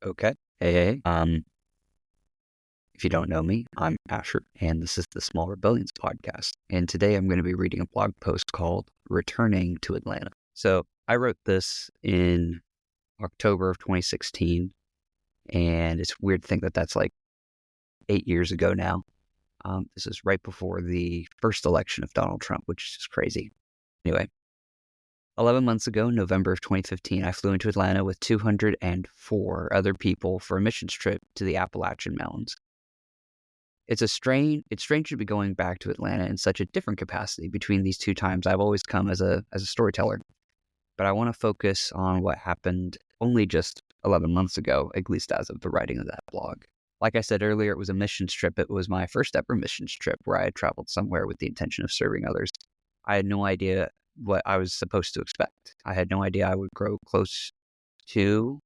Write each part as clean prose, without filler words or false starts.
Okay. Hey. If you don't know me, I'm Asher, and this is the Small Rebellions podcast. And today I'm going to be reading a blog post called Returning to Atlanta. So I wrote this in October of 2016, and it's weird to think that that's like 8 years ago now. This is right before the first election of Donald Trump, which is crazy. Anyway, 11 months ago, November of 2015, I flew into Atlanta with 204 other people for a missions trip to the Appalachian Mountains. It's strange to be going back to Atlanta in such a different capacity between these two times. I've always come as a storyteller, but I want to focus on what happened only just 11 months ago, at least as of the writing of that blog. Like I said earlier, it was a missions trip. It was my first ever missions trip where I had traveled somewhere with the intention of serving others. I had no idea what I was supposed to expect. I had no idea I would grow close to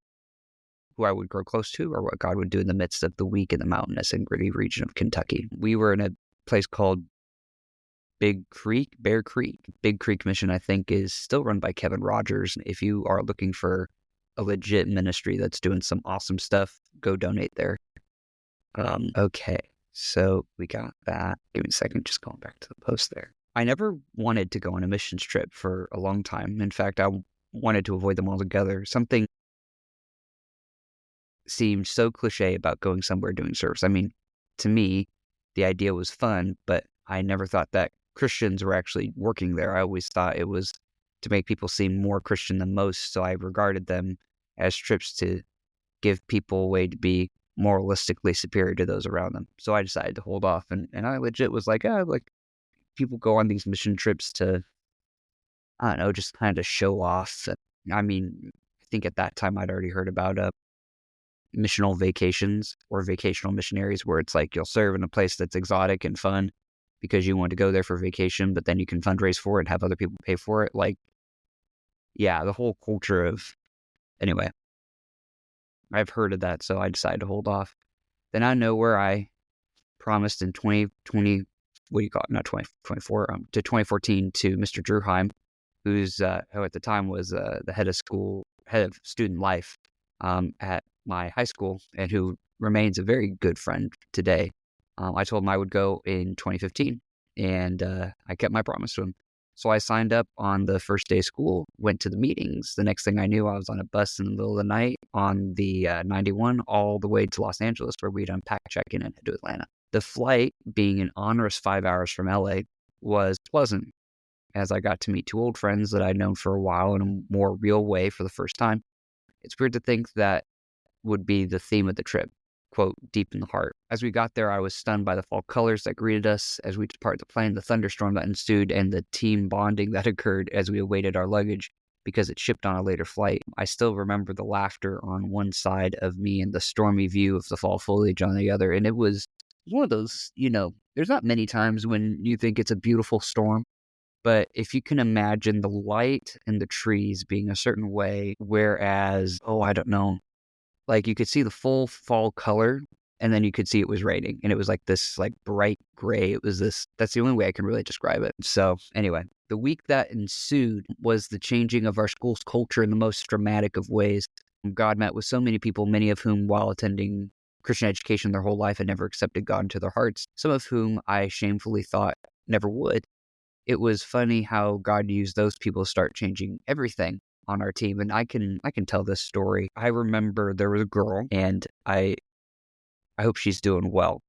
who I would grow close to, or what God would do in the midst of the weak in the mountainous and gritty region of Kentucky. We were in a place called Bear Creek. Big Creek Mission, I think, is still run by Kevin Rogers. If you are looking for a legit ministry that's doing some awesome stuff, go donate there. Okay, so we got that. Give me a second, just going back to the post there. I never wanted to go on a missions trip for a long time. In fact, I wanted to avoid them altogether. Something seemed so cliche about going somewhere doing service. I mean, to me, the idea was fun, but I never thought that Christians were actually working there. I always thought it was to make people seem more Christian than most, so I regarded them as trips to give people a way to be moralistically superior to those around them. So I decided to hold off, and I legit was like people go on these mission trips to, I don't know, just kind of show off. I mean, I think at that time I'd already heard about missional vacations or vacational missionaries, where it's like you'll serve in a place that's exotic and fun because you want to go there for vacation, but then you can fundraise for it and have other people pay for it. Like, yeah, the whole culture of, anyway, I've heard of that, so I decided to hold off. Then I know where I promised in 2020, what do you call it? Not 2024, to 2014 to Mr. Drewheim, who at the time was the head of student life at my high school, and who remains a very good friend today. I told him I would go in 2015, and I kept my promise to him. So I signed up on the first day of school, went to the meetings. The next thing I knew, I was on a bus in the middle of the night on the 91 all the way to Los Angeles, where we'd unpack, check in, and head to Atlanta. The flight, being an onerous 5 hours from LA, was pleasant, as I got to meet two old friends that I'd known for a while in a more real way for the first time. It's weird to think that would be the theme of the trip, quote, deep in the heart. As we got there, I was stunned by the fall colors that greeted us as we departed the plane, the thunderstorm that ensued, and the team bonding that occurred as we awaited our luggage because it shipped on a later flight. I still remember the laughter on one side of me and the stormy view of the fall foliage on the other. And it was one of those, there's not many times when you think it's a beautiful storm, but if you can imagine the light and the trees being a certain way, whereas, I don't know, like you could see the full fall color, and then you could see it was raining, and it was like this like bright gray. That's the only way I can really describe it. So anyway, the week that ensued was the changing of our school's culture in the most dramatic of ways. God met with so many people, many of whom, while attending Christian education their whole life, had never accepted God into their hearts, some of whom I shamefully thought never would. It was funny how God used those people to start changing everything on our team. And I can tell this story. I remember there was a girl, and I hope she's doing well,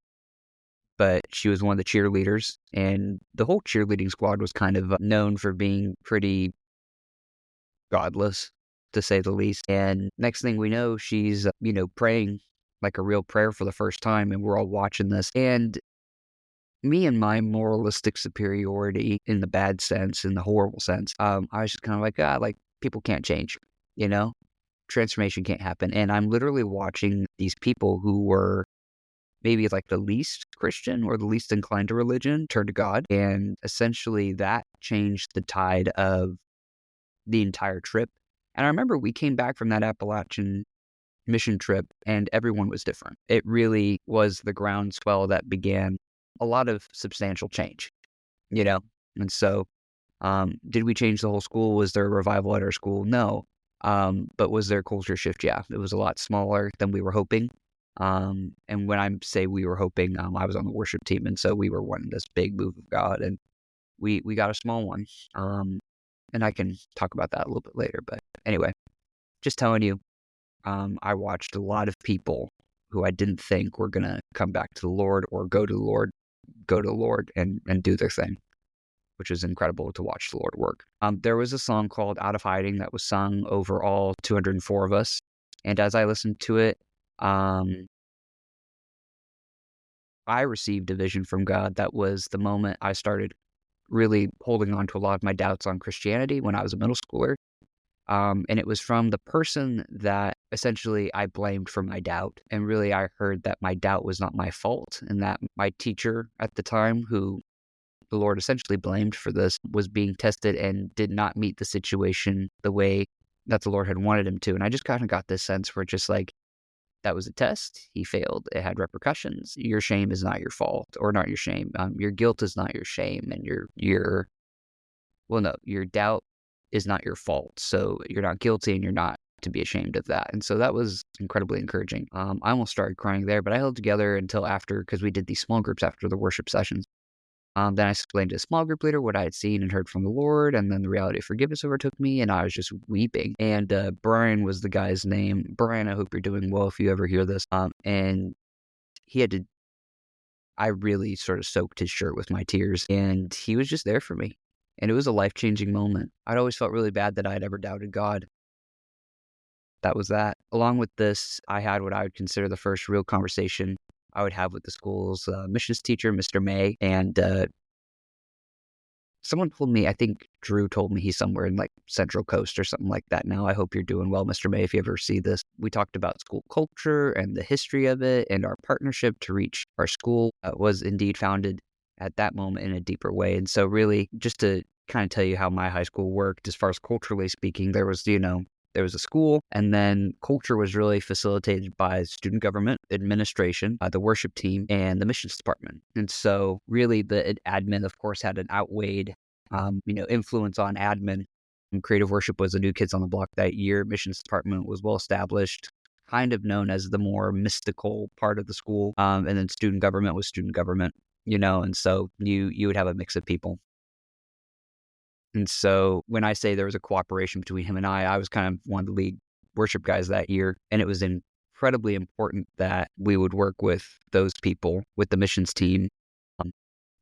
but she was one of the cheerleaders, and the whole cheerleading squad was kind of known for being pretty godless, to say the least. And next thing we know, she's, praying like a real prayer for the first time, and we're all watching this. And me and my moralistic superiority, in the bad sense, in the horrible sense, I was just kind of like, people can't change, transformation can't happen. And I'm literally watching these people who were maybe like the least Christian or the least inclined to religion turn to God. And essentially that changed the tide of the entire trip. And I remember we came back from that Appalachian mission trip, and everyone was different. It really was the groundswell that began a lot of substantial change, And so, did we change the whole school? Was there a revival at our school? No. But was there a culture shift? Yeah, it was a lot smaller than we were hoping. And when I say we were hoping, I was on the worship team, and so we were wanting this big move of God, and we got a small one. And I can talk about that a little bit later. But anyway, just telling you, I watched a lot of people who I didn't think were gonna come back to the Lord or go to the Lord and do their thing, which is incredible to watch the Lord work. There was a song called Out of Hiding that was sung over all 204 of us. And as I listened to it, I received a vision from God. That was the moment I started really holding on to a lot of my doubts on Christianity when I was a middle schooler. And it was from the person that essentially I blamed for my doubt. And really, I heard that my doubt was not my fault, and that my teacher at the time, who the Lord essentially blamed for this, was being tested and did not meet the situation the way that the Lord had wanted him to. And I just kind of got this sense where just like, that was a test. He failed. It had repercussions. Your shame is not your fault, or not your shame. Your guilt is not your shame, and your doubt is not your fault. So you're not guilty, and you're not to be ashamed of that. And so that was incredibly encouraging. I almost started crying there, but I held together until after, because we did these small groups after the worship sessions. Then I explained to a small group leader what I had seen and heard from the Lord, and then the reality of forgiveness overtook me, and I was just weeping. And Brian was the guy's name. Brian, I hope you're doing well if you ever hear this. And he had to, I really sort of soaked his shirt with my tears, and he was just there for me. And it was a life-changing moment. I'd always felt really bad that I'd ever doubted God. That was that. Along with this, I had what I would consider the first real conversation I would have with the school's missions teacher, Mr. May. And someone told me, I think Drew told me he's somewhere in like Central Coast or something like that now. I hope you're doing well, Mr. May, if you ever see this. We talked about school culture and the history of it, and our partnership to reach our school was indeed founded at that moment in a deeper way. And so really, just to kind of tell you how my high school worked as far as culturally speaking, there was a school, and then culture was really facilitated by student government, administration, the worship team, and the missions department. And so really the admin, of course, had an outweighed, influence on admin. And creative worship was the new kids on the block that year. Missions department was well established, kind of known as the more mystical part of the school. And then student government was student government, and so you would have a mix of people. And so when I say there was a cooperation between him and I was kind of one of the lead worship guys that year. And it was incredibly important that we would work with those people, with the missions team,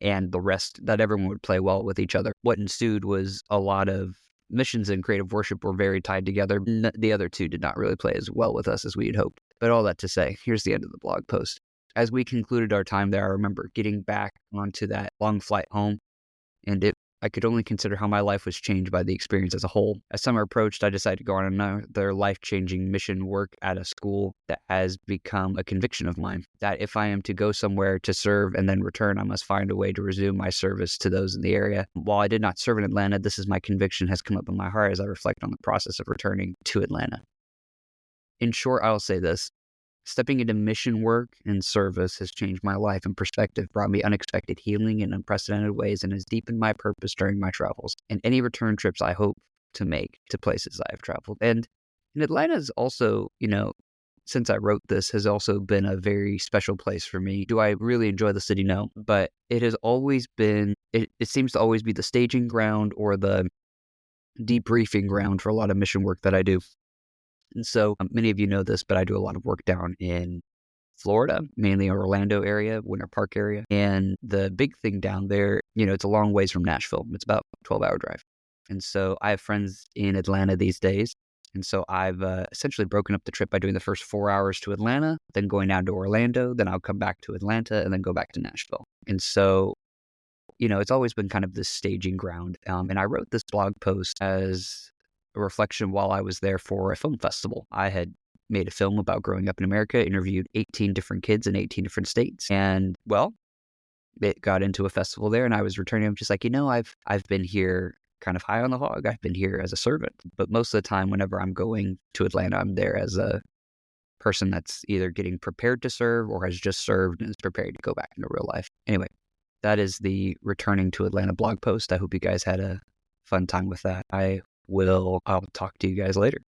and the rest, that everyone would play well with each other. What ensued was a lot of missions and creative worship were very tied together. The other two did not really play as well with us as we had hoped. But all that to say, here's the end of the blog post. As we concluded our time there, I remember getting back onto that long flight home, and I could only consider how my life was changed by the experience as a whole. As summer approached, I decided to go on another life-changing mission work at a school that has become a conviction of mine, that if I am to go somewhere to serve and then return, I must find a way to resume my service to those in the area. While I did not serve in Atlanta, this is my conviction has come up in my heart as I reflect on the process of returning to Atlanta. In short, I'll say this. Stepping into mission work and service has changed my life and perspective, brought me unexpected healing in unprecedented ways, and has deepened my purpose during my travels and any return trips I hope to make to places I have traveled. And Atlanta is also, since I wrote this, has also been a very special place for me. Do I really enjoy the city? No, but it has always been, it seems to always be the staging ground or the debriefing ground for a lot of mission work that I do. And so many of you know this, but I do a lot of work down in Florida, mainly Orlando area, Winter Park area. And the big thing down there, it's a long ways from Nashville. It's about a 12-hour drive. And so I have friends in Atlanta these days. And so I've essentially broken up the trip by doing the first 4 hours to Atlanta, then going down to Orlando, then I'll come back to Atlanta, and then go back to Nashville. And so, it's always been kind of this staging ground. And I wrote this blog post as a reflection while I was there for a film festival. I had made a film about growing up in America, interviewed 18 different kids in 18 different states. And well, it got into a festival there, and I was returning. I'm just like, I've been here kind of high on the hog. I've been here as a servant, but most of the time, whenever I'm going to Atlanta, I'm there as a person that's either getting prepared to serve or has just served and is prepared to go back into real life. Anyway, that is the returning to Atlanta blog post. I hope you guys had a fun time with that. I'll talk to you guys later.